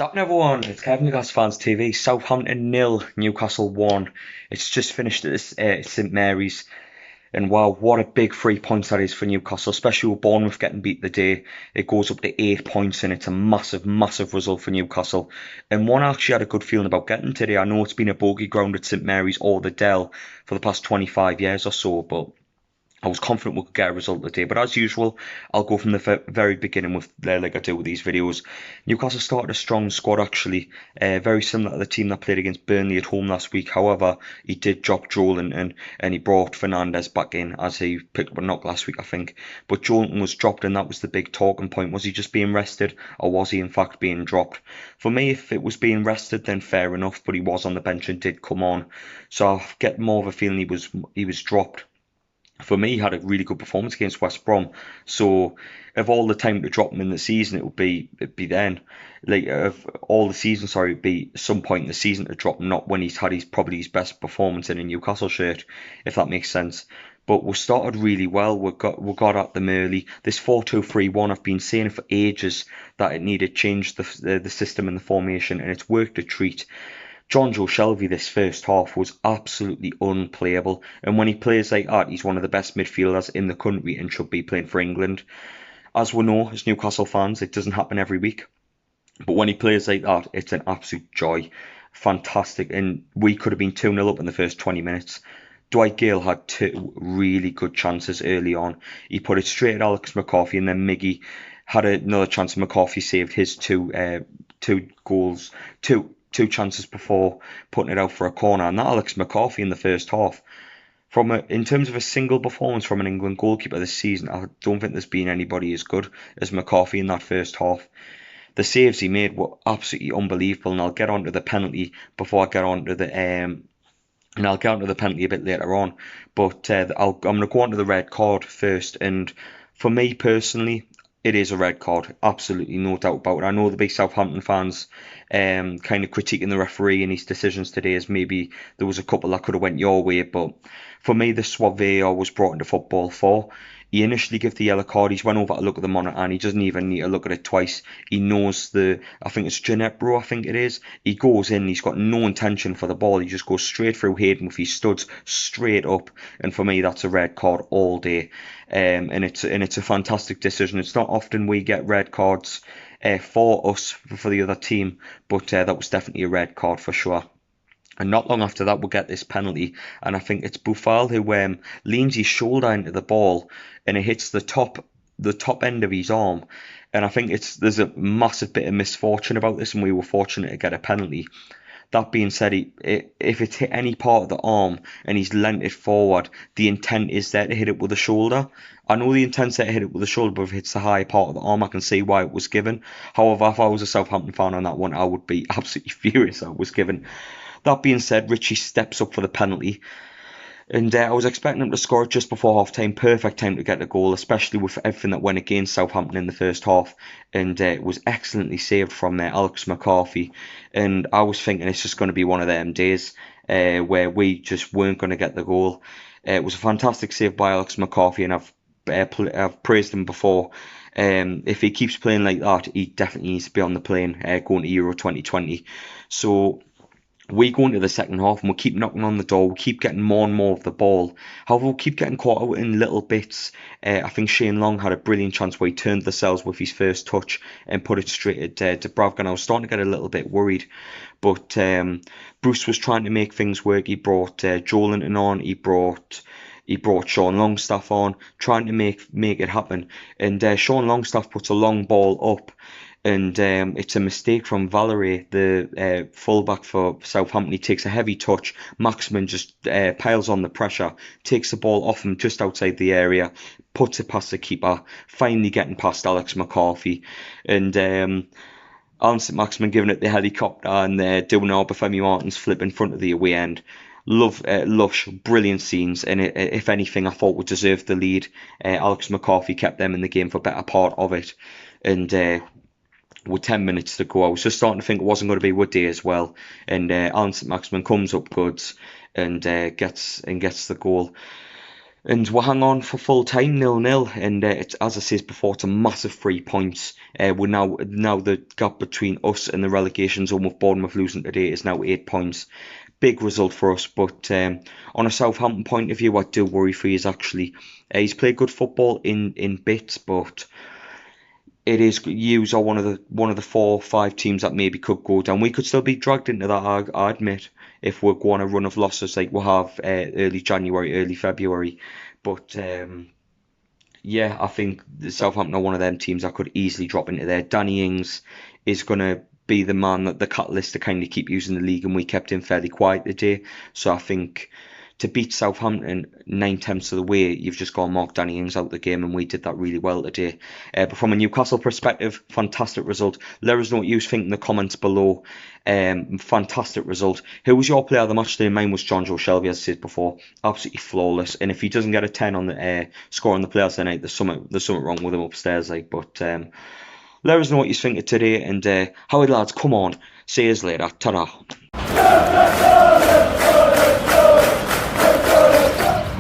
What's happening, everyone? It's Kevin, Newcastle Fans TV. Southampton nil, Newcastle 1. It's just finished at this, St Mary's. And wow, what a big 3 points that is for Newcastle, especially with Bournemouth getting beat the day. It goes up to 8 points, and it's a massive, massive result for Newcastle. And one I actually had a good feeling about getting today. I know it's been a bogey ground at St Mary's or the Dell for the past 25 years or so, but I was confident we could get a result today, but as usual, I'll go from the very beginning with like I do with these videos. Newcastle started a strong squad actually, very similar to the team that played against Burnley at home last week. However, he did drop Joel and he brought Fernandes back in as he picked up a knock last week, I think. But Joel was dropped, and that was the big talking point. Was he just being rested, or was he in fact being dropped? For me, if it was being rested, then fair enough, but he was on the bench and did come on, so I get more of a feeling he was dropped. For me, he had a really good performance against West Brom. So, of all the time to drop him in the season, it'd be then. Like of all the season, sorry, it'd be some point in the season to drop him, not when he's had probably his best performance in a Newcastle shirt, if that makes sense. But we started really well. We got at them early. This 4-2-3-1, I've been saying for ages that it needed change the system and the formation, and it's worked a treat. Jonjo Shelvey this first half was absolutely unplayable, and when he plays like that, he's one of the best midfielders in the country and should be playing for England. As we know, as Newcastle fans, it doesn't happen every week, but when he plays like that, it's an absolute joy. Fantastic, and we could have been 2-0 up in the first 20 minutes. Dwight Gale had two really good chances early on. He put it straight at Alex McCarthy, and then Miggy had another chance. McCarthy saved his two goals, two chances before putting it out for a corner. And that Alex McCarthy in the first half, in terms of a single performance from an England goalkeeper this season, I don't think there's been anybody as good as McCarthy in that first half. The saves he made were absolutely unbelievable, and I'll get onto the penalty before I get onto the and I'll get onto the penalty a bit later on. But I'm going to go on to the red card first, and for me personally, it is a red card, absolutely no doubt about it. I know the big Southampton fans kind of critiquing the referee and his decisions today, as maybe there was a couple that could have went your way, but for me, the what VAR was brought into football for. He initially gave the yellow card, he's went over to look at the monitor, and he doesn't even need to look at it twice. He knows I think it's Ginebro, I think it is. He goes in, he's got no intention for the ball, he just goes straight through Hayden with his studs straight up, and for me that's a red card all day. And it's a fantastic decision. It's not often we get red cards for us, for the other team, but that was definitely a red card for sure. And not long after that, we'll get this penalty, and I think it's Boufal who leans his shoulder into the ball, and it hits the top end of his arm. And I think there's a massive bit of misfortune about this, and we were fortunate to get a penalty. That being said, if it's hit any part of the arm and he's lent it forward, the intent is there to hit it with the shoulder. I know the intent's there to hit it with the shoulder, but if it hits the high part of the arm, I can see why it was given. However, if I was a Southampton fan on that one, I would be absolutely furious that it was given. That being said, Richie steps up for the penalty, and I was expecting him to score it just before half time. Perfect time to get the goal, especially with everything that went against Southampton in the first half, and it was excellently saved from Alex McCarthy. And I was thinking it's just going to be one of them days where we just weren't going to get the goal. It was a fantastic save by Alex McCarthy, and I've praised him before. If he keeps playing like that, he definitely needs to be on the plane going to Euro 2020. So we go into the second half and we'll keep knocking on the door, we'll keep getting more and more of the ball. However, we'll keep getting caught out in little bits. I think Shane Long had a brilliant chance where he turned the cells with his first touch and put it straight at Dubravka. I was starting to get a little bit worried, but Bruce was trying to make things work. He brought Joelinton on, he brought Sean Longstaff on, trying to make it happen. And Sean Longstaff puts a long ball up, and it's a mistake from Valerie, the fullback for Southampton. He takes a heavy touch. Maximin just piles on the pressure, takes the ball off him just outside the area, puts it past the keeper, finally getting past Alex McCarthy. And Alan Saint-Maximin giving it the helicopter, and doing Obafemi Martin's flip in front of the away end. Lush, brilliant scenes, and if anything, I thought we deserved the lead. Alex McCarthy kept them in the game for a better part of it, and with 10 minutes to go, I was just starting to think it wasn't going to be Woody as well. And Alan Saint-Maximin comes up goods and gets the goal. And we'll hang on for full time, 0-0. And it's, as I said before, it's a massive 3 points. We're now the gap between us and the relegation zone with Bournemouth losing today is now 8 points. Big result for us, but on a Southampton point of view, I do worry for you. Actually, he's played good football in bits, but it is Hughes are one of the 4 or 5 teams that maybe could go down. We could still be dragged into that, I admit, if we're going on a run of losses like we'll have early January, early February. But yeah, I think the Southampton are one of them teams that could easily drop into there. Danny Ings is going to be the man, that the catalyst to kind of keep using the league, and we kept him fairly quiet today. So I think to beat Southampton 9/10 of the way, you've just got to mark Danny Ings out of the game, and we did that really well today. But from a Newcastle perspective, fantastic result. Let us know what you think in the comments below. Fantastic result. Who was your player of the match today? Mine was John Joe Shelby, as I said before. Absolutely flawless. And if he doesn't get a 10 on the score on the players tonight, there's something wrong with him upstairs. But let us know what you think of today. And Howard lads, come on. See you later. Ta-ra.